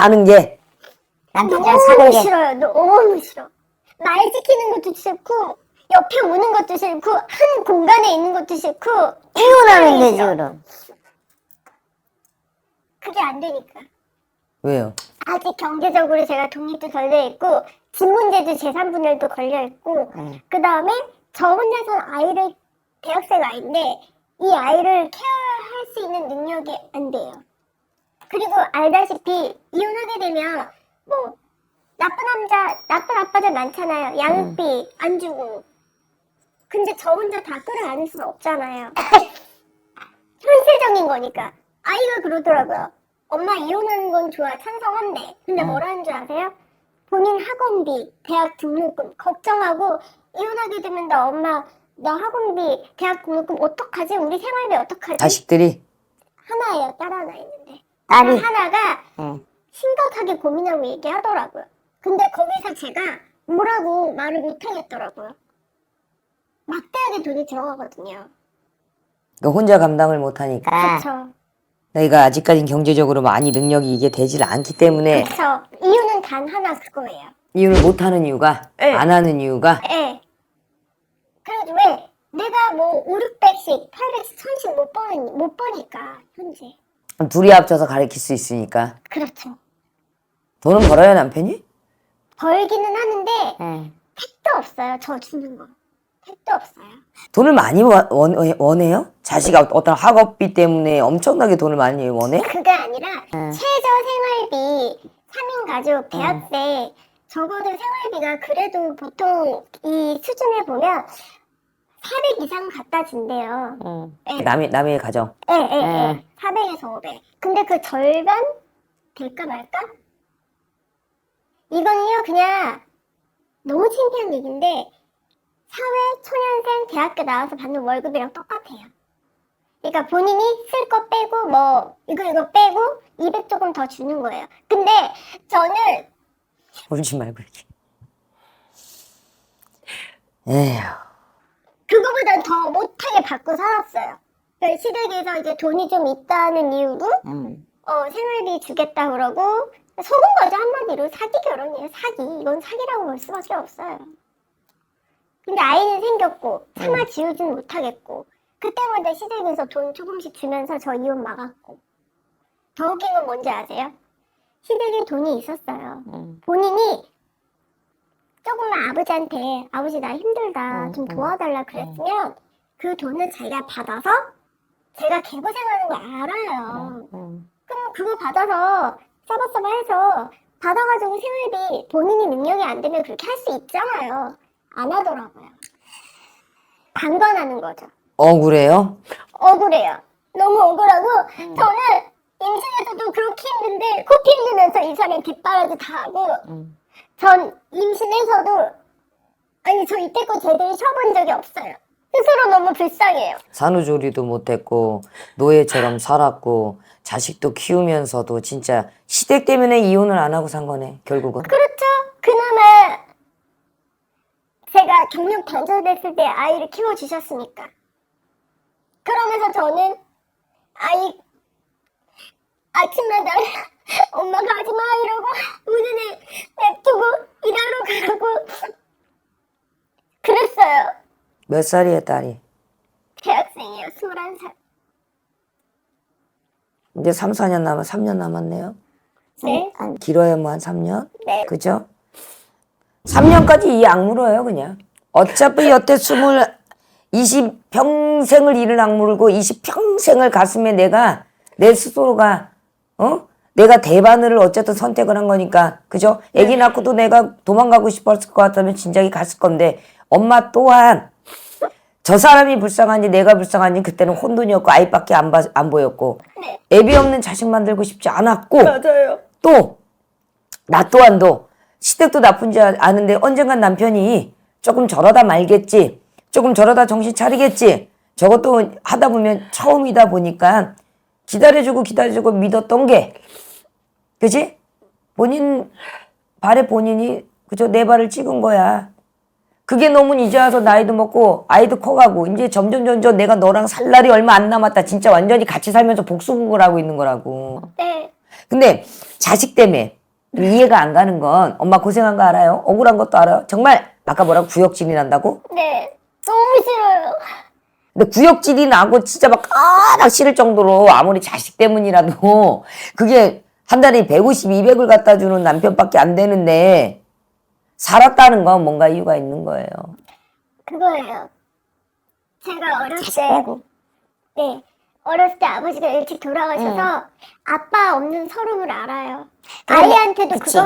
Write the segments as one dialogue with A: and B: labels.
A: 사는 게
B: 남편이랑
C: 너무
B: 사는 게
C: 싫어요. 너무 싫어. 말 지키는 것도 싫고 옆에 오는 것도 싫고 한 공간에 있는 것도 싫고
B: 이혼하면 되지
C: 싫어.
B: 그럼.
C: 그게 안 되니까.
A: 왜요?
C: 아직 경제적으로 제가 독립도 덜 돼 있고 집 문제도 재산분열도 걸려 있고 그 다음에 저 혼자서 아이를 대학생 아이인데 이 아이를 케어할 수 있는 능력이 안 돼요. 그리고 알다시피 이혼하게 되면 뭐 나쁜 남자, 나쁜 아빠들 많잖아요. 양육비 안 주고. 근데 저 혼자 다 끌어안을 수는 없잖아요. 현실적인 거니까. 아이가 그러더라고요. 엄마 이혼하는 건 좋아, 찬성한대. 근데 뭐라는 줄 아세요? 본인 학원비, 대학 등록금 걱정하고 이혼하게 되면 나 엄마 나 학원비, 대학 등록금 어떡하지? 우리 생활비 어떡하지?
A: 자식들이
C: 하나예요. 딸 하나 있는데.
B: 딸이?
C: 딸 하나가
B: 응.
C: 심각하게 고민하고 얘기하더라고요. 근데 거기서 제가 뭐라고 말을 못하겠더라고요. 막대하게 돈이 들어가거든요.
A: 그러니까 혼자 감당을 못하니까
C: 그쵸.
A: 내가 아직까지 경제적으로 많이 능력이 이게 되질 않기 때문에
C: 그쵸. 이유는 단 하나 그거예요.
A: 이혼을 못하는 이유가
C: 네.
A: 안 하는 이유가
C: 예. 그래도 왜 내가 뭐 5, 600씩, 800씩, 1000씩 못 버니까 현재.
A: 둘이 합쳐서 가르칠 수 있으니까
C: 그렇죠.
A: 돈은 벌어요 남편이?
C: 벌기는 하는데
B: 응.
C: 택도 없어요. 저 주는 거. 택도 없어요.
A: 돈을 많이 원해요? 자식 어떤 학업비 때문에 엄청나게 돈을 많이 원해?
C: 그게 아니라 최저 생활비 3인 가족 대학생 적어도 생활비가 그래도 보통 이 수준에 보면 400 이상 갖다 준대요.
B: 응.
C: 예,
A: 남의 가정.
C: 예, 예, 예. 400에서 500. 근데 그 절반 될까 말까? 이거는요 그냥 너무 창피한 얘기인데 사회 초년생 대학교 나와서 받는 월급이랑 똑같아요. 그러니까 본인이 쓸 거 빼고 뭐 이거 빼고 200 조금 더 주는 거예요. 근데 저는
A: 울지 말고 이렇게. 에휴.
C: 그거보다 더 못하게 받고 살았어요. 그러니까 시댁에서 이제 돈이 좀 있다는 이유로
B: 응.
C: 생활비 주겠다 그러고 속은 거죠 한마디로. 사기 결혼이에요. 사기. 이건 사기라고 볼 수밖에 없어요. 근데 아이는 생겼고 차마 지우진 못하겠고 그때마다 시댁에서 돈 조금씩 주면서 저 이혼 막았고 더 웃긴 건 뭔지 아세요? 시댁에 돈이 있었어요. 본인이 조금만 아버지한테 아버지 나 힘들다 좀 도와달라 그랬으면 그 돈을 자기가 받아서 제가 개고생하는 거 알아요. 그럼 그거 받아서 싸바싸바 해서 받아가지고 생활비 본인이 능력이 안 되면 그렇게 할 수 있잖아요. 안 하더라고요. 방관하는 거죠.
A: 억울해요?
C: 억울해요. 너무 억울하고 저는 임신에서도 그렇게 힘든데 코피 흘리면서 이 사람이 뒷바라지 다 하고 전 임신해서도 아니 저 이때껏 제대로 쉬어본 적이 없어요. 스스로 너무 불쌍해요.
A: 산후조리도 못했고 노예처럼 살았고 자식도 키우면서도 진짜 시댁 때문에 이혼을 안 하고 산 거네 결국은.
C: 그렇죠. 그나마 제가 경력 단절됐을 때 아이를 키워주셨으니까. 그러면서 저는 아이 아침마다 엄마가 하지마 이러고 우는애 냅두고 일하러 가고 그랬어요.
A: 몇 살이에요 딸이?
C: 대학생이에요. 21살.
A: 이제 3, 4년 남아 3년 남았네요.
C: 네.
A: 길어야 뭐 한 3년?
C: 네.
A: 그죠? 3년까지 이 악물어요 그냥. 어차피 여태 20 평생을 이를 악물고 20 평생을 가슴에 내가 내 스스로가 내가 대바늘을 어쨌든 선택을 한 거니까 그죠? 애기 낳고도 내가 도망가고 싶었을 것 같다면 진작에 갔을 건데 엄마 또한 저 사람이 불쌍한지 내가 불쌍한지 그때는 혼돈이었고 아이밖에 안 보였고
C: 네.
A: 애비 없는 자식 만들고 싶지 않았고
C: 맞아요.
A: 또 나 또한도 시댁도 나쁜지 아는데 언젠간 남편이 조금 저러다 말겠지 조금 저러다 정신 차리겠지 저것도 하다 보면 처음이다 보니까 기다려주고 믿었던 게 그치? 본인 발에 본인이 그저 내 발을 찍은 거야. 그게 너무 이제 와서 나이도 먹고 아이도 커가고 이제 점점 내가 너랑 살 날이 얼마 안 남았다. 진짜 완전히 같이 살면서 복수국을 하고 있는 거라고.
C: 네.
A: 근데 자식 때문에 이해가 안 가는 건 엄마 고생한 거 알아요? 억울한 것도 알아요? 정말 아까 뭐라고 구역질이 난다고?
C: 네. 너무 싫어요.
A: 근데 구역질이 나고 진짜 막 까닥 싫을 정도로 아무리 자식 때문이라도 그게 한 달에 150, 200을 갖다 주는 남편밖에 안 되는데 살았다는 건 뭔가 이유가 있는 거예요.
C: 그거예요. 제가
B: 자식 빼고.
C: 네. 어렸을 때 아버지가 일찍 돌아가셔서 아빠 없는 서름을 알아요. 아이한테도
B: 그치.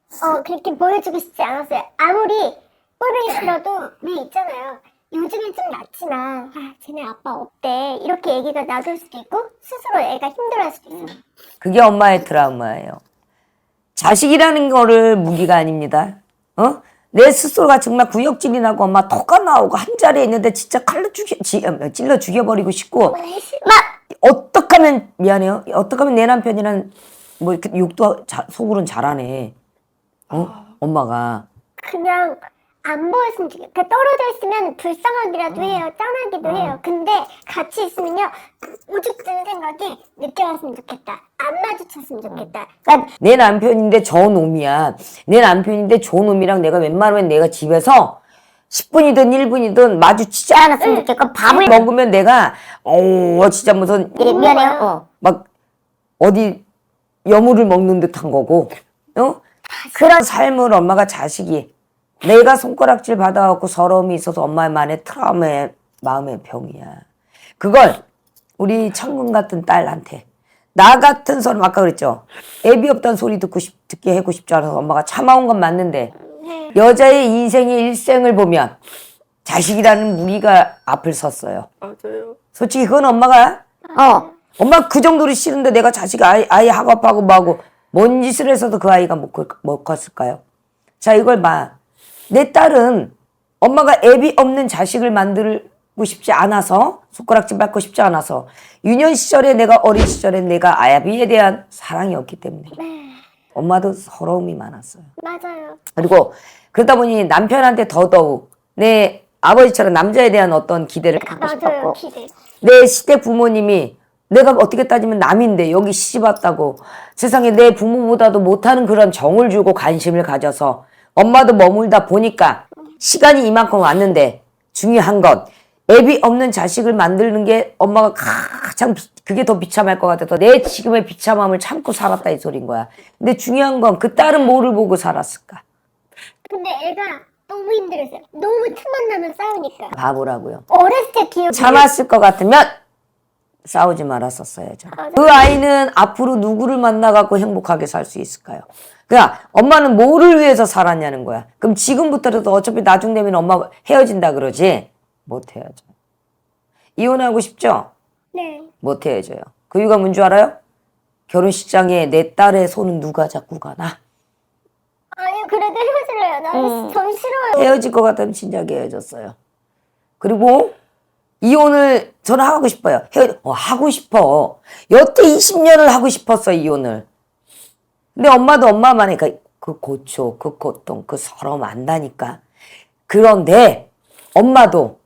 C: 그거 그렇게 보여주고 싶지 않았어요. 아무리 꼴을 들어도 왜 있잖아요. 요즘은 좀 낫지만 쟤네 아빠 없대 이렇게 얘기가 나돌 수도 있고 스스로 애가 힘들어할 수도 있어요.
A: 그게 엄마의 트라우마예요. 자식이라는 거를 무기가 아닙니다. 내 스스로가 정말 구역질이 나고 엄마 토가 나오고 한 자리에 있는데 진짜 찔러 죽여버리고 싶고 막 어떻게 하면 미안해요. 어떻게 하면 내 남편이란 뭐 이렇게 욕도 속으로는 잘하네. 엄마가
C: 그냥 안 보였으면 좋겠어요. 그러니까 떨어져 있으면 불쌍하기라도 해요. 짠하기도 해요. 근데 같이 있으면요. 오죽 드는 생각이 늦게 왔으면 좋겠다. 안 마주쳤으면 좋겠다.
A: 그러니까 내 남편인데 저 놈이야. 내 남편인데 저 놈이랑 내가 웬만하면 내가 집에서 10분이든 1분이든 마주치지
B: 않았으면 좋겠고 밥을
A: 먹으면 내가 진짜 무슨
B: 미안해요.
A: 막 어디 여물을 먹는 듯한 거고 그런 삶을 엄마가 자식이 내가 손가락질 받아갖고 서러움이 있어서 엄마만의 트라우마의 마음의 병이야. 그걸 우리 천금 같은 딸한테 나 같은 사람 아까 그랬죠. 애비 없다는 소리 듣게 하고 싶지 않아서 엄마가 참아온 건 맞는데 여자의 인생의 일생을 보면 자식이라는 무기가 앞을 섰어요.
D: 맞아요.
A: 솔직히 그건 엄마가 엄마 그 정도로 싫은데 내가 자식 아이 학업하고 뭐하고 뭔 짓을 해서도 그 아이가 못 컸을까요? 자 이걸 봐. 내 딸은 엄마가 애비 없는 자식을 만들고 싶지 않아서 손가락질 받고 싶지 않아서 유년 시절에 내가 어린 시절에 내가 아비에 대한 사랑이 없기 때문에 엄마도 서러움이 많았어요.
C: 맞아요.
A: 그리고 그러다 보니 남편한테 더더욱 내 아버지처럼 남자에 대한 어떤 기대를 갖고
C: 맞아요.
A: 싶었고
C: 기대.
A: 내 시대 부모님이 내가 어떻게 따지면 남인데 여기 시집 왔다고 세상에 내 부모보다도 못하는 그런 정을 주고 관심을 가져서 엄마도 머물다 보니까 시간이 이만큼 왔는데 중요한 건 애비 없는 자식을 만드는 게 엄마가 가장 그게 더 비참할 것 같아서 내 지금의 비참함을 참고 살았다 이 소린 거야. 근데 중요한 건 그 딸은 뭐를 보고 살았을까?
C: 근데 애가 너무 힘들었어요. 너무 틈만 나면 싸우니까.
A: 바보라고요.
C: 어렸을 때 기억이
A: 참았을 것 같으면 싸우지 말았었어야죠. 그 아이는 앞으로 누구를 만나갖고 행복하게 살 수 있을까요? 그러니까 엄마는 뭐를 위해서 살았냐는 거야. 그럼 지금부터라도 어차피 나중 되면 엄마가 헤어진다 그러지? 못 헤어져. 이혼하고 싶죠?
C: 네.
A: 못 헤어져요. 그 이유가 뭔 줄 알아요? 결혼식장에 내 딸의 손은 누가 잡고 가나?
C: 아니요, 그래도 헤어질래요. 나는 전 싫어요.
A: 헤어질 것 같으면 진작에 헤어졌어요. 그리고 이혼을 저는 하고 싶어요. 하고 싶어. 여태 20년을 하고 싶었어, 이혼을. 근데 엄마도 엄마만의 그 고초, 그 고통, 그 서러움 안다니까. 그런데 엄마도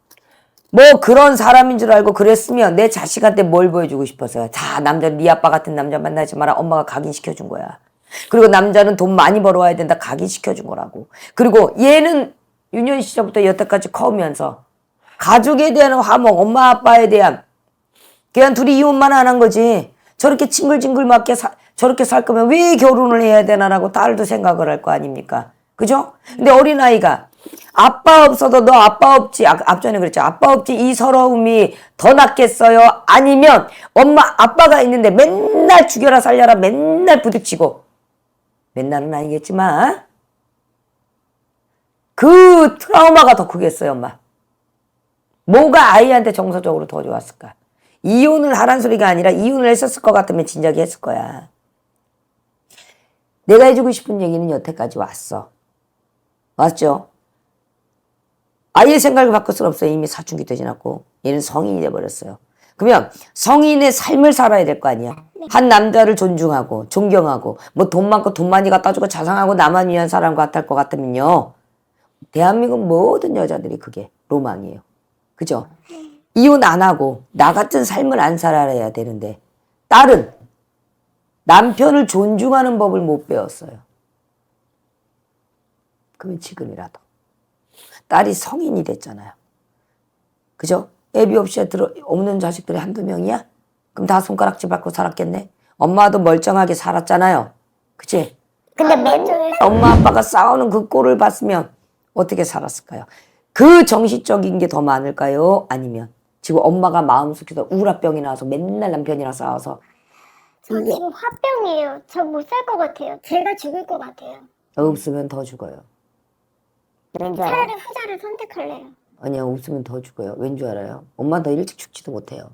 A: 뭐 그런 사람인 줄 알고 그랬으면 내 자식한테 뭘 보여주고 싶었어요. 다 남자, 네 아빠 같은 남자 만나지 마라. 엄마가 각인시켜준 거야. 그리고 남자는 돈 많이 벌어와야 된다. 각인시켜준 거라고. 그리고 얘는 유년 시절부터 여태까지 커오면서 가족에 대한 화목, 엄마 아빠에 대한 그냥 둘이 이혼만 안 한 거지. 저렇게 징글징글 맞게 저렇게 살 거면 왜 결혼을 해야 되나라고 딸도 생각을 할 거 아닙니까? 그죠? 근데 어린아이가 아빠 없어도 너 아빠 없지. 앞전에 그랬죠. 아빠 없지 이 서러움이 더 낫겠어요? 아니면 아빠가 있는데 맨날 죽여라 살려라 맨날 부딪히고 맨날은 아니겠지만 그 트라우마가 더 크겠어요, 엄마. 뭐가 아이한테 정서적으로 더 좋았을까? 이혼을 하란 소리가 아니라 이혼을 했었을 것 같으면 진작에 했을 거야. 내가 해주고 싶은 얘기는 여태까지 왔어. 맞죠? 아이의 생각을 바꿀 수는 없어요. 이미 사춘기도 지났고 얘는 성인이 돼버렸어요. 그러면 성인의 삶을 살아야 될 거 아니야. 한 남자를 존중하고 존경하고 뭐 돈 많고 돈 많이 갖다 주고 자상하고 나만 위한 사람 같을 것 같으면요. 대한민국 모든 여자들이 그게 로망이에요. 그죠? 이혼 안 하고 나 같은 삶을 안 살아야 되는데 딸은 남편을 존중하는 법을 못 배웠어요. 그러면 지금이라도. 딸이 성인이 됐잖아요. 그죠? 애비 없이 없는 자식들이 한두 명이야? 그럼 다 손가락질 받고 살았겠네? 엄마도 멀쩡하게 살았잖아요. 그치?
B: 근데 맨날
A: 엄마 아빠가 싸우는 그 꼴을 봤으면 어떻게 살았을까요? 그 정신적인 게 더 많을까요? 아니면 지금 엄마가 마음속에서 우울병이 나와서 맨날 남편이랑 싸워서
C: 저 지금 화병이에요. 저 못 살 것 같아요. 제가 죽을 것 같아요.
A: 없으면 더 죽어요.
B: 그런 줄 알아요.
C: 차라리 후자를 선택할래요.
A: 아니야, 없으면 더 죽어요. 왠 줄 알아요? 엄마 더 일찍 죽지도 못해요.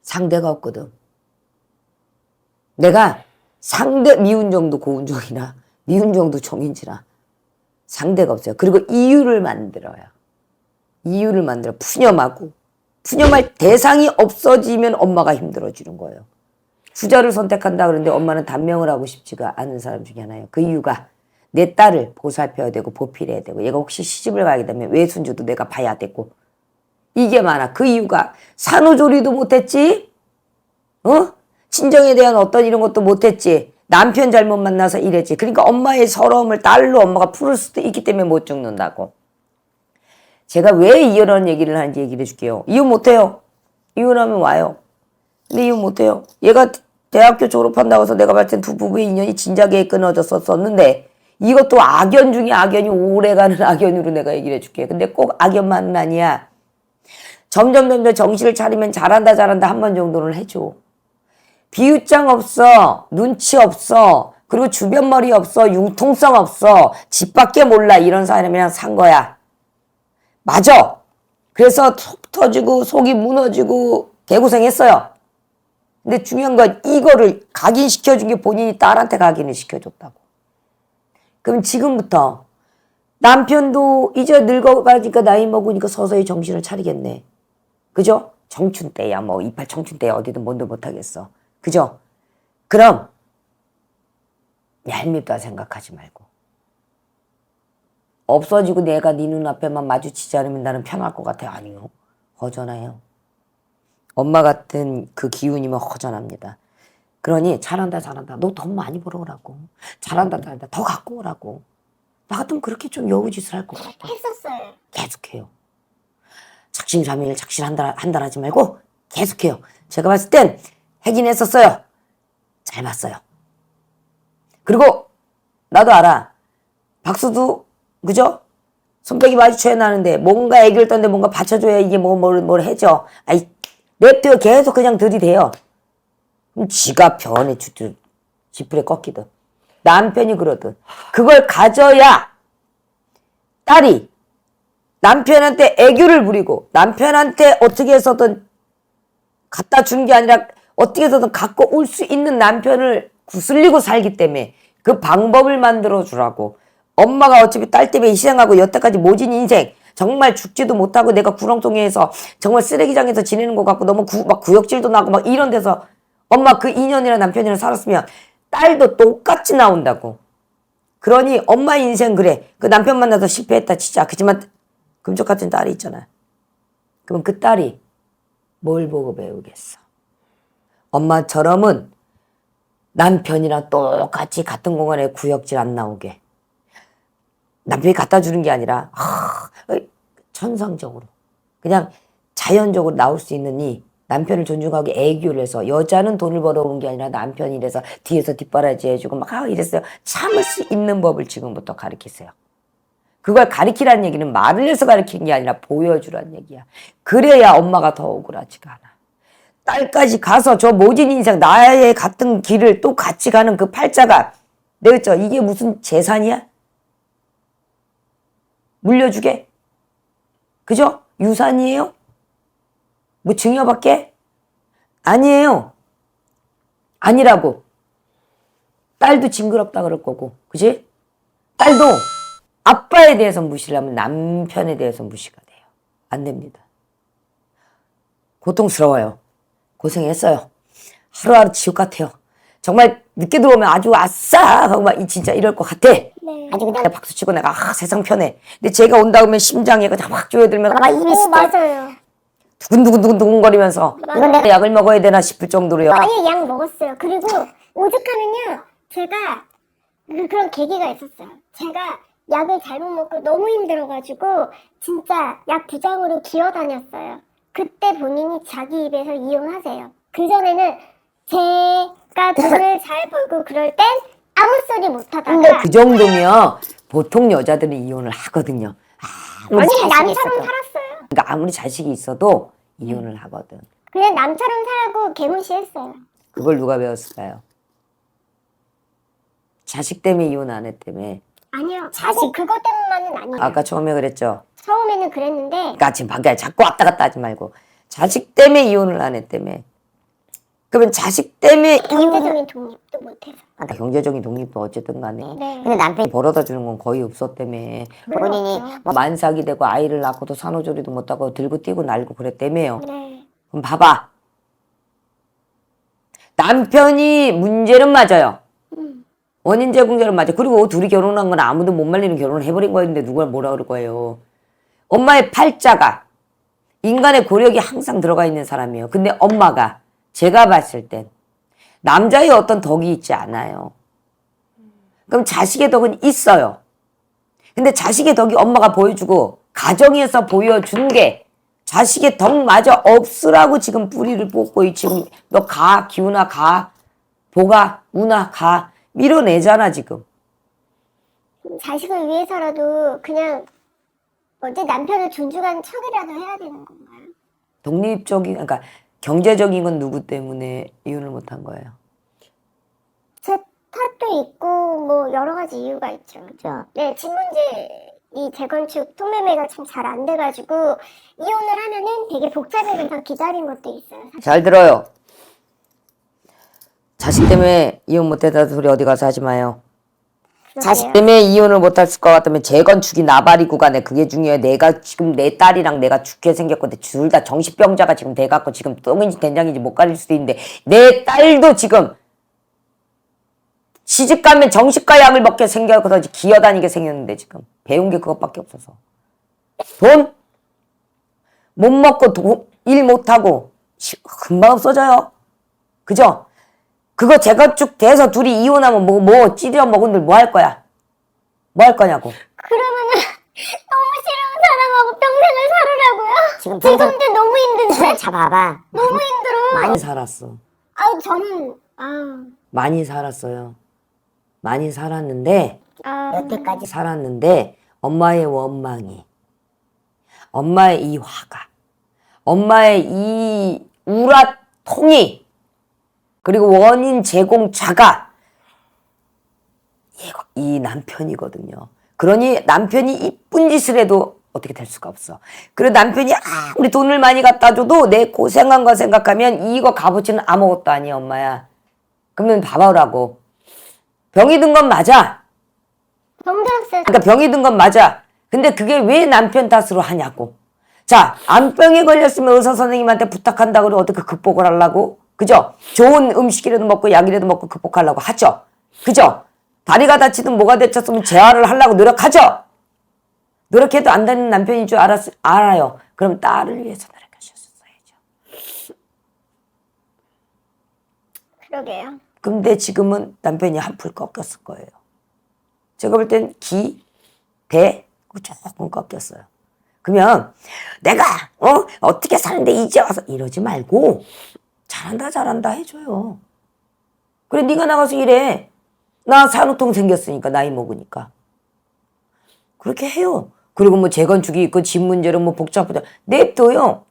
A: 상대가 없거든. 내가 상대 미운 정도 고운정이나 미운 정도 정인지라 상대가 없어요. 그리고 이유를 만들어요. 이유를 만들어 푸념하고 푸념할 대상이 없어지면 엄마가 힘들어지는 거예요. 후자를 선택한다 그러는데 엄마는 단명을 하고 싶지가 않은 사람 중에 하나예요. 그 이유가 내 딸을 보살펴야 되고 보필해야 되고 얘가 혹시 시집을 가게 되면 외손주도 내가 봐야 되고 이게 많아. 그 이유가 산후조리도 못했지? 친정에 대한 어떤 이런 것도 못했지. 남편 잘못 만나서 이랬지. 그러니까 엄마의 서러움을 딸로 엄마가 풀을 수도 있기 때문에 못 죽는다고. 제가 왜 이혼하는 얘기를 하는지 얘기를 해줄게요. 이혼 못해요. 이혼하면 와요. 근데 이혼 못해요. 얘가 대학교 졸업한다고 해서 내가 봤을 땐 두 부부의 인연이 진작에 끊어졌었는데 이것도 악연 중에 악연이 오래가는 악연으로 내가 얘기를 해줄게. 근데 꼭 악연만은 아니야. 점점 정신을 차리면 잘한다 한 번 정도는 해줘. 비유장 없어. 눈치 없어. 그리고 주변머리 없어. 융통성 없어. 집 밖에 몰라. 이런 사람이랑 산 거야. 맞아. 그래서 속 터지고 속이 무너지고 개고생했어요. 근데 중요한 건 이거를 각인시켜준 게 본인이 딸한테 각인을 시켜줬다고. 그럼 지금부터 남편도 이제 늙어가니까 나이 먹으니까 서서히 정신을 차리겠네. 그죠? 청춘 때야 뭐 이팔 청춘 때야 어디든 뭔도 못하겠어. 그죠? 그럼 얄밉다 생각하지 말고 없어지고 내가 네 눈앞에만 마주치지 않으면 나는 편할 것 같아. 아니요. 허전해요. 엄마 같은 그 기운이면 허전합니다. 그러니 잘한다. 너 돈 많이 벌어오라고. 잘한다. 더 갖고 오라고. 나 같으면 그렇게 좀 여우짓을 할 것 같아.
C: 했었어요.
A: 계속해요. 작심삼일 작실 한 달 하지 말고 계속해요. 제가 봤을 땐 하긴 했었어요. 잘 봤어요. 그리고 나도 알아. 박수도 그죠? 손뼉이 마주쳐야 나는데 뭔가 애교를 떴는데 뭔가 받쳐줘야 이게 뭘 해줘. 아이 냅둬 계속 그냥 들이대요. 그럼 지가 변해 지푸레 꺾이든 남편이 그러든 그걸 가져야 딸이 남편한테 애교를 부리고 남편한테 어떻게 해서든 갖다 준 게 아니라 어떻게 해서든 갖고 올 수 있는 남편을 구슬리고 살기 때문에 그 방법을 만들어 주라고. 엄마가 어차피 딸 때문에 희생하고 여태까지 모진 인생 정말 죽지도 못하고 내가 구렁텅이에서 정말 쓰레기장에서 지내는 것 같고 너무 막 구역질도 나고 막 이런 데서 엄마 그 2년이나 남편이랑 살았으면 딸도 똑같이 나온다고. 그러니 엄마 인생 그래. 그 남편 만나서 실패했다 치자. 그지만 금쪽 같은 딸이 있잖아. 그럼 그 딸이 뭘 보고 배우겠어? 엄마처럼은 남편이랑 똑같이 같은 공간에 구역질 안 나오게. 남편이 갖다 주는 게 아니라 천상적으로 그냥 자연적으로 나올 수 있는 이 남편을 존중하고 애교를 해서 여자는 돈을 벌어오는 게 아니라 남편이 이래서 뒤에서 뒷바라지 해주고 막 이랬어요. 참을 수 있는 법을 지금부터 가르치세요. 그걸 가르치라는 얘기는 말을 해서 가르치는 게 아니라 보여주라는 얘기야. 그래야 엄마가 더 억울하지가 않아. 딸까지 가서 저 모진 인생 나의 같은 길을 또 같이 가는 그 팔자가 내가 이게 무슨 재산이야? 물려주게? 그죠? 유산이에요? 뭐 증여받게? 아니에요. 아니라고. 딸도 징그럽다 그럴 거고. 그지? 딸도 아빠에 대해서 무시를 하면 남편에 대해서 무시가 돼요. 안 됩니다. 고통스러워요. 고생했어요. 하루하루 지옥 같아요. 정말 늦게 들어오면 아주 아싸 하고 막 진짜 이럴 것 같아.
C: 네.
A: 아주 그냥 박수치고 내가 세상 편해. 근데 제가 온다 그러면 심장에 그냥 확 조여들면 막
C: 맞아요.
A: 두근두근두근두근거리면서
B: 이건 내가
A: 약을 먹어야 되나 싶을 정도로요.
C: 아니 약 먹었어요. 그리고 오죽하면요 제가 그런 계기가 있었어요. 제가 약을 잘못 먹고 너무 힘들어가지고 진짜 약 부장으로 기어다녔어요. 그때 본인이 자기 입에서 이혼하세요. 그전에는 제가 돈을 잘 벌고 그럴 땐 아무 소리 못 하다가
A: 그 정도면 보통 여자들은 이혼을 하거든요. 아무리
C: 아니
A: 자식이
C: 남처럼
A: 있어도.
C: 살았어요.
A: 그러니까 아무리 자식이 있어도 이혼을 하거든.
C: 그냥 남처럼 살고 개무시했어요.
A: 그걸 누가 배웠을까요? 자식 때문에 이혼 안 했다며.
C: 아니요. 자식 그것 때문만은 아니에요.
A: 아까 처음에 그랬죠.
C: 처음에는 그랬는데
A: 그러니까 지금 밖에 자꾸 왔다 갔다 하지 말고 자식 때문에 이혼을 안 했다며. 그러면 자식 때문에
C: 경제적인 독립도 못해서.
A: 경제적인 독립도 어쨌든 간에
C: 네.
B: 근데 남편이
A: 벌어다 주는 건 거의 없었다며.
B: 본인이
C: 없죠.
A: 뭐 만삭이 되고 아이를 낳고도 산후조리도 못하고 들고 뛰고 날고 그랬다며요.
C: 네.
A: 그럼 봐봐. 남편이 문제는 맞아요. 원인 제공자는 맞아. 그리고 둘이 결혼한 건 아무도 못 말리는 결혼을 해버린 거였는데 누가 뭐라 그럴 거예요. 엄마의 팔자가 인간의 고력이 항상 들어가 있는 사람이에요. 근데 엄마가 제가 봤을 땐 남자의 어떤 덕이 있지 않아요. 그럼 자식의 덕은 있어요. 근데 자식의 덕이 엄마가 보여주고 가정에서 보여준 게 자식의 덕마저 없으라고 지금 뿌리를 뽑고 지금 너 가, 기훈아 가, 보가, 운아 가 밀어내잖아 지금.
C: 자식을 위해서라도 그냥 어째 남편을 존중하는 척이라도 해야 되는 건가요?
A: 독립적인 그러니까 경제적인 건 누구 때문에 이혼을 못한 거예요?
C: 제 탓도 있고 뭐 여러 가지 이유가 있죠.
B: 그죠.
C: 네, 집 문제 이 재건축 통매매가 참 잘 안 돼가지고 이혼을 하면은 되게 복잡해져서 기다린 것도 있어요. 사실.
A: 잘 들어요. 자식 때문에 이혼 못했다 둘이 어디 가서 하지 마요. 자식 때문에 이혼을 못했을 것 같으면 재건축이 나발이 구간에 그게 중요해. 내가 지금 내 딸이랑 내가 죽게 생겼거든. 둘 다 정신병자가 지금 돼갖고 지금 똥인지 된장인지 못 가릴 수도 있는데 내 딸도 지금 시집 가면 정신과 약을 먹게 생겨서 기어다니게 생겼는데 지금 배운 게 그것밖에 없어서 돈 못 먹고 일 못하고 금방 없어져요. 그죠? 그거 재건축 돼서 둘이 이혼하면 뭐 찌려 먹은들 뭐 할 거야? 뭐 할 거냐고.
C: 그러면은 너무 싫은 사람하고 평생을 살으라고요?
B: 지금 평생-
C: 지금도 너무 힘든데
B: 자 봐봐.
C: 너무 힘들어.
A: 많이 살았어.
C: 아우 저는 아
A: 많이 살았어요. 많이 살았는데
B: 여태까지
A: 엄마의 원망이, 엄마의 이 화가, 엄마의 이 우라통이, 그리고 원인 제공자가 이 남편이거든요. 그러니 남편이 이쁜 짓을 해도 어떻게 될 수가 없어. 그리고 남편이 아무리 돈을 많이 갖다 줘도 내 고생한 거 생각하면 이거 값어치는 아무것도 아니야 엄마야. 그러면 봐봐라고. 병이 든 건 맞아.
C: 너무 들었어요.
A: 그러니까 병이 든 건 맞아. 근데 그게 왜 남편 탓으로 하냐고. 자, 암병에 걸렸으면 의사 선생님한테 부탁한다 그러고 어떻게 극복을 하려고? 그죠? 좋은 음식이라도 먹고 약이라도 먹고 극복하려고 하죠. 그죠? 다리가 다치든 뭐가 다쳤으면 재활을 하려고 노력하죠. 노력해도 안 되는 남편인 줄 알아요. 그럼 딸을 위해서 노력하셨어야죠.
C: 그러게요.
A: 근데 지금은 남편이 한풀 꺾였을 거예요. 제가 볼 땐 대 조금 꺾였어요. 그러면 내가 어떻게 사는데 이제 와서 이러지 말고 잘한다 해줘요. 그래 네가 나가서 일해. 나 산후통 생겼으니까 나이 먹으니까. 그렇게 해요. 그리고 뭐 재건축이 있고 집 문제로 뭐 복잡하다. 냅둬요.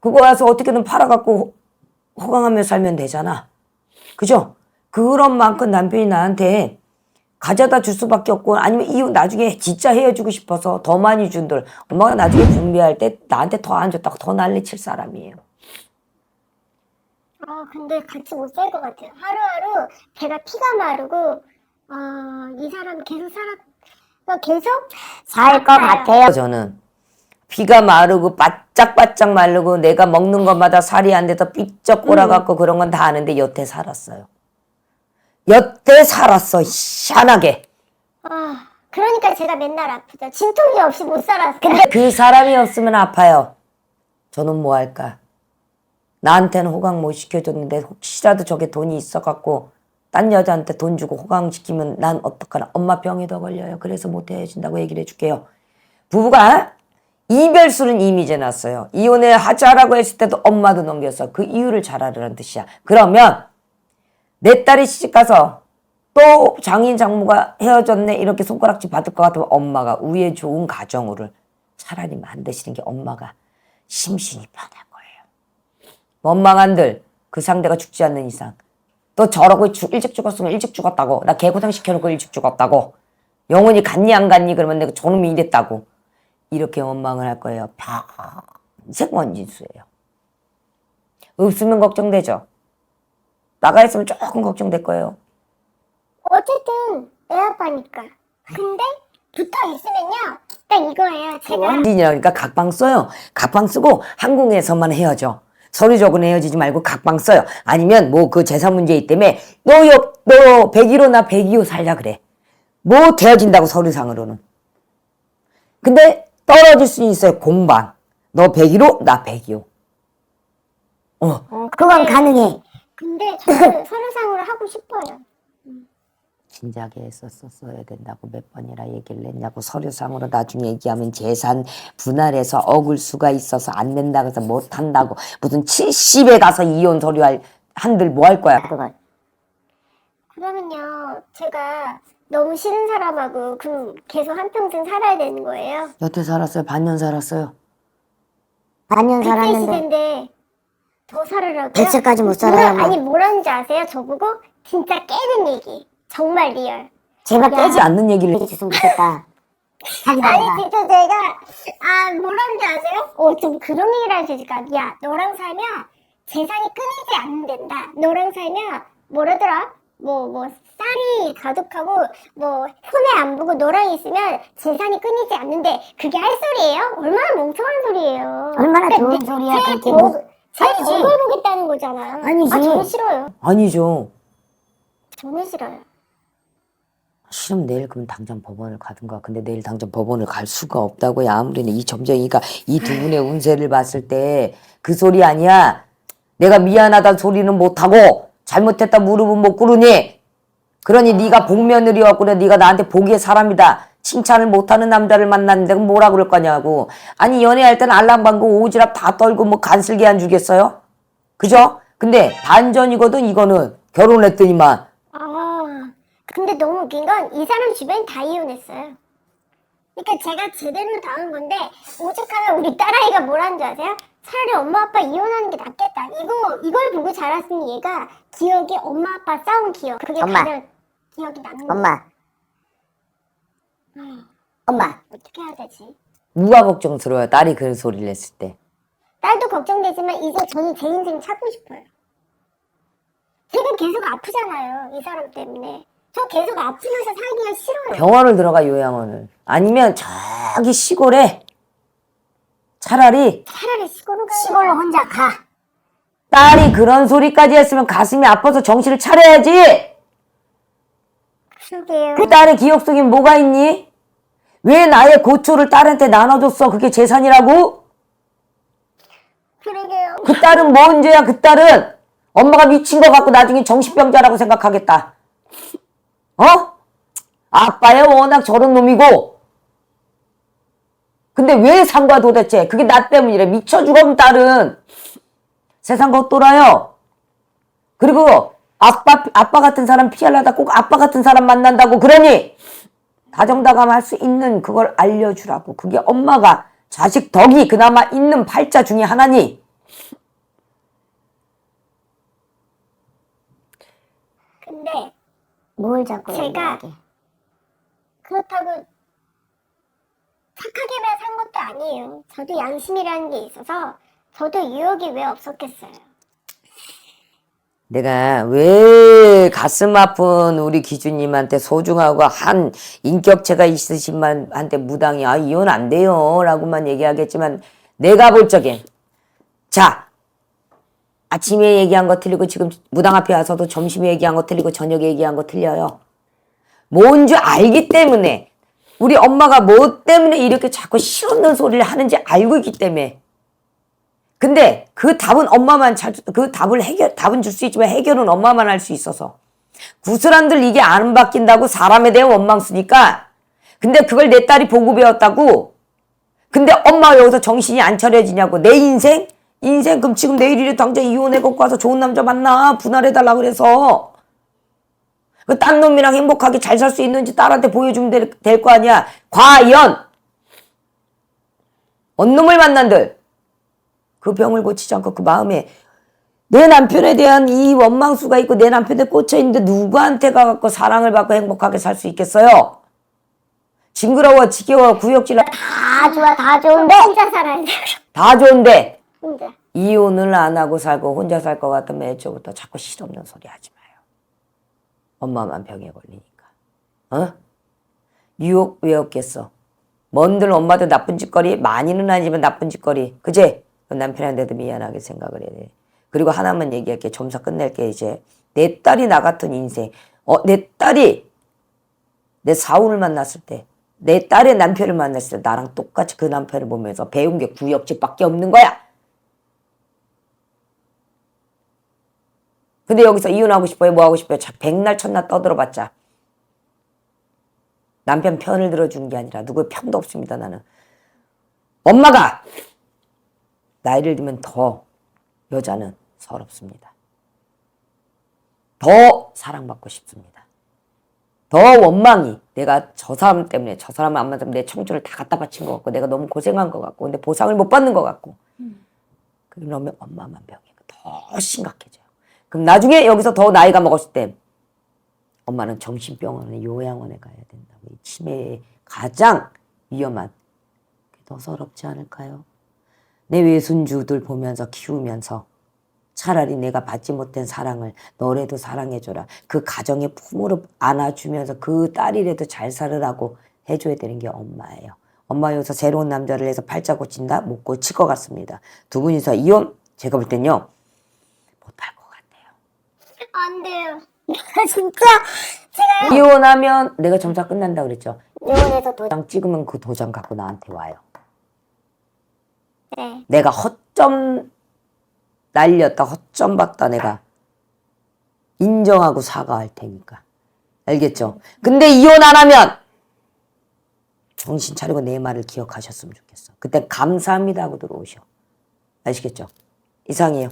A: 그거 와서 어떻게든 팔아갖고 호강하며 살면 되잖아. 그죠? 그런 만큼 남편이 나한테 가져다 줄 수밖에 없고 아니면 이후 나중에 진짜 헤어지고 싶어서 더 많이 준들 엄마가 나중에 분배할 때 나한테 더 안 줬다고 더 난리칠 사람이에요.
C: 근데 같이 못 살 것 같아요. 하루하루 배가 피가 마르고 이 사람 계속
B: 살 것 같아요.
A: 저는 피가 마르고 바짝바짝 마르고 내가 먹는 것마다 살이 안 돼서 삐쩍 꼬라갖고 그런 건 다 아는데 여태 살았어요. 여태 살았어 희한하게.
C: 그러니까 제가 맨날 아프죠. 진통제 없이 못 살았어요.
A: 근데 그 사람이 없으면 아파요. 저는 뭐 할까? 나한테는 호강 못 시켜줬는데 혹시라도 저게 돈이 있어갖고 딴 여자한테 돈 주고 호강시키면 난 어떡하나. 엄마 병에 더 걸려요. 그래서 못 헤어진다고 얘기를 해줄게요. 부부가 이별술은 이미 지났어요. 이혼을 하자라고 했을 때도 엄마도 넘겼어. 그 이유를 잘 알으라는 뜻이야. 그러면 내 딸이 시집가서 또 장인 장모가 헤어졌네 이렇게 손가락질 받을 것 같으면 엄마가 우애 좋은 가정으로 차라리 만드시는 게 엄마가 심신이 편할 거예요. 원망한들 그 상대가 죽지 않는 이상 또 저러고 일찍 죽었으면 일찍 죽었다고. 나 개고생 시켜놓고 일찍 죽었다고. 영혼이 갔니 안 갔니 그러면 내가 저놈이 이랬다고. 이렇게 원망을 할 거예요. 평생 원진수예요. 없으면 걱정되죠. 나가 있으면 조금 걱정될 거예요.
C: 어쨌든 애 아빠니까. 근데 붙어 있으면요. 딱 이거예요. 제가
A: 원진이라 그러니까 각방 써요. 각방 쓰고 항공에서만 헤어져. 서류적으로 헤어지지 말고 각방 써요. 아니면 뭐 그 재산 문제 때문에 너 101호 나 102호 살자 그래. 뭐 되어진다고 서류상으로는. 근데 떨어질 수 있어요. 공방. 너 101호 나 102호.
B: 그건 가능해.
C: 근데 저는 서류상으로 하고 싶어요.
A: 진작에 했었어야 된다고 몇 번이나 얘기를 했냐고. 서류상으로 나중에 얘기하면 재산 분할해서 어글 수가 있어서 안 된다고 해서 못 한다고. 무슨 70에 가서 이혼 서류 한들 뭐 할 거야 그걸.
C: 그러면요. 제가 너무 싫은 사람하고 그럼 계속 한평생 살아야 되는 거예요.
A: 여태 살았어요. 반년 살았어요.
B: 반년
C: 100세
B: 살았는데
C: 시대인데 더 살으라고요?
B: 100세까지 못 살아요. 뭐.
C: 아니 뭐라는지 아세요? 저보고 진짜 깨는 얘기. 정말 리얼.
B: 제발
A: 깨지 않는 얘기를
B: 해줬으면 좋겠다. 자기
C: 아니
B: 나이가.
C: 진짜 제가 뭐라는지 아세요? 좀 그런 얘기를 하시니까 야 너랑 살면 재산이 끊이지 않는단다. 너랑 살면 뭐라더라? 뭐 쌀이 가득하고 뭐 손에 안 보고 너랑 있으면 재산이 끊이지 않는데 그게 할 소리예요? 얼마나 멍청한 소리예요.
B: 얼마나 좋은 소리야, 그렇게
C: 제
B: 아니지.
C: 얼굴 보겠다는 거잖아.
B: 아니지.
C: 저는 싫어요.
A: 아니죠.
C: 저는 싫어요.
A: 싫으면 내일 그럼 당장 법원을 가든가. 근데 내일 당장 법원을 갈 수가 없다고요. 아무리 이 점쟁이가 이 두 분의 운세를 봤을 때 그 소리 아니야. 내가 미안하다는 소리는 못하고 잘못했다 무릎은 못 꿇으니 그러니 네가 복며느리였고 네가 나한테 복의 사람이다. 칭찬을 못하는 남자를 만났는데 그럼 뭐라 그럴 거냐고. 아니 연애할 땐 알랑방구 오지랖 다 떨고 뭐 간슬게 안 주겠어요? 그죠? 근데 반전이거든 이거는. 결혼했더니만.
C: 근데 너무 웃긴 건 이 사람 주변이 다 이혼했어요. 그러니까 제가 제대로 당한 건데 오죽하면 우리 딸아이가 뭐라는 줄 아세요? 차라리 엄마 아빠 이혼하는 게 낫겠다. 이걸 보고 자랐으니 얘가 기억이 엄마 아빠 싸운 기억. 그게
B: 엄마.
C: 가장 기억이 남는 거야.
B: 엄마. 엄마.
C: 어떻게 해야 되지?
A: 누가 걱정스러워요? 딸이 그런 소리를 했을 때.
C: 딸도 걱정되지만 이제 저는 제 인생 찾고 싶어요. 제가 계속 아프잖아요. 이 사람 때문에. 저 계속 아프면서 살기가 싫어요.
A: 병원을 들어가 요양원을. 아니면 저기 시골에 차라리
C: 시골로 가요.
B: 시골로 혼자 가.
A: 딸이 그런 소리까지 했으면 가슴이 아파서 정신을 차려야지.
C: 그러게요.
A: 그 딸의 기억 속에 뭐가 있니? 왜 나의 고초를 딸한테 나눠줬어? 그게 재산이라고?
C: 그러게요.
A: 그 딸은 뭔 죄야? 그 딸은 엄마가 미친 거 같고 나중에 정신병자라고 생각하겠다. 아빠야 워낙 저런 놈이고. 근데 왜 상과 도대체? 그게 나 때문이래. 미쳐 죽어 딸은. 세상 겉돌아요. 그리고 아빠 같은 사람 피하려다 꼭 아빠 같은 사람 만난다고. 그러니 다정다감할 수 있는 그걸 알려주라고. 그게 엄마가 자식 덕이 그나마 있는 팔자 중에 하나니.
C: 근데
B: 뭘 자꾸
C: 제가
B: 얘기하게.
C: 그렇다고 착하게만 산 것도 아니에요. 저도 양심이라는 게 있어서 저도 유혹이 왜 없었겠어요.
A: 내가 왜 가슴 아픈 우리 기준님한테 소중하고 한 인격체가 있으신 분한테 무당이 이혼 안 돼요 라고만 얘기하겠지만 내가 볼 적엔 자 아침에 얘기한 거 틀리고 지금 무당 앞에 와서도 점심에 얘기한 거 틀리고 저녁에 얘기한 거 틀려요. 뭔 줄 알기 때문에 우리 엄마가 뭐 때문에 이렇게 자꾸 실없는 소리를 하는지 알고 있기 때문에 근데 그 답은 엄마만 그 답은 줄 수 있지만 해결은 엄마만 할 수 있어서. 구슬한들 이게 안 바뀐다고 사람에 대한 원망수니까. 근데 그걸 내 딸이 보고 배웠다고. 근데 엄마가 여기서 정신이 안 차려지냐고. 내 인생? 인생 그럼 지금 내일이라도 당장 이혼해 갖고 와서 좋은 남자 만나. 분할해달라 그래서. 그 딴 놈이랑 행복하게 잘 살 수 있는지 딸한테 보여주면 될 거 아니야. 과연 어느 놈을 만난들 그 병을 고치지 않고 그 마음에 내 남편에 대한 이 원망수가 있고 내 남편에 꽂혀 있는데 누구한테 가갖고 사랑을 받고 행복하게 살 수 있겠어요? 징그러워 지겨워 구역질러
B: 다 좋아, 다 좋은데.
C: 혼자 살아야 돼요.
A: 다 좋은데
C: 혼자.
A: 이혼을 안 하고 살고 혼자 살 것 같으면 애초부터 자꾸 실없는 소리 하지 마요. 엄마만 병에 걸리니까. 어? 유혹 왜 없겠어? 뭔들 엄마도 나쁜 짓거리 많이는 아니지만 나쁜 짓거리 그제 남편한테도 미안하게 생각을 해야 돼. 그리고 하나만 얘기할게. 점사 끝낼게. 이제 내 딸이 나 같은 인생 내 딸이 내 사훈을 만났을 때 내 딸의 남편을 만났을 때 나랑 똑같이 그 남편을 보면서 배운 게 구역질밖에 없는 거야. 근데 여기서 이혼하고 싶어요 뭐 하고 싶어요 백날 천날 떠들어봤자 남편 편을 들어주는 게 아니라 누구의 편도 없습니다. 나는 엄마가 나이를 들면 더 여자는 서럽습니다. 더 사랑받고 싶습니다. 더 원망이 내가 저 사람 때문에 저 사람을 안 만나면 내 청춘을 다 갖다 바친 것 같고 내가 너무 고생한 것 같고 근데 보상을 못 받는 것 같고 그러면 엄마만 병이 더 심각해져요. 그럼 나중에 여기서 더 나이가 먹었을 때 엄마는 정신병원에 요양원에 가야 된다고. 이 치매의 가장 위험한 그게 더 서럽지 않을까요? 내 외손주들 보면서 키우면서 차라리 내가 받지 못한 사랑을 너라도 사랑해줘라. 그 가정의 품으로 안아주면서 그 딸이라도 잘 살으라고 해줘야 되는 게 엄마예요. 엄마 여기서 새로운 남자를 해서 팔자 고친다? 못 고칠 것 같습니다. 두 분이서 이혼? 제가 볼 땐요. 못할 것 같아요.
C: 안 돼요.
B: 진짜. 제가
A: 이혼하면 내가 점사 끝난다 그랬죠.
B: 이혼해서 도
A: 도장 찍으면 그 도장 갖고 나한테 와요.
C: 네.
A: 내가 허점 날렸다 허점 봤다 내가 인정하고 사과할 테니까. 알겠죠? 근데 이혼 안 하면 정신 차리고 내 말을 기억하셨으면 좋겠어. 그때 감사합니다 하고 들어오셔. 아시겠죠? 이상이에요.